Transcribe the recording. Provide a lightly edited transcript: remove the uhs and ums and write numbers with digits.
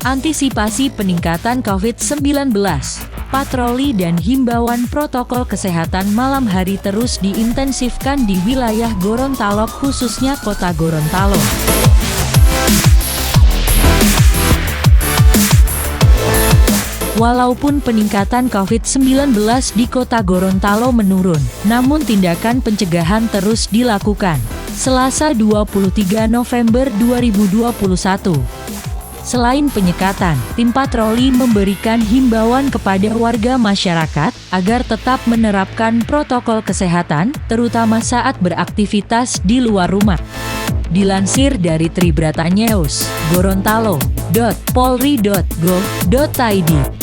Antisipasi peningkatan COVID-19, patroli dan himbauan protokol kesehatan malam hari terus diintensifkan di wilayah Gorontalo, khususnya kota Gorontalo. Walaupun peningkatan COVID-19 di kota Gorontalo menurun, namun tindakan pencegahan terus dilakukan. Selasa 23 November 2021. Selain penyekatan, tim patroli memberikan himbauan kepada warga masyarakat agar tetap menerapkan protokol kesehatan, terutama saat beraktivitas di luar rumah. Dilansir dari Tribrata News, Gorontalo.polri.go.id.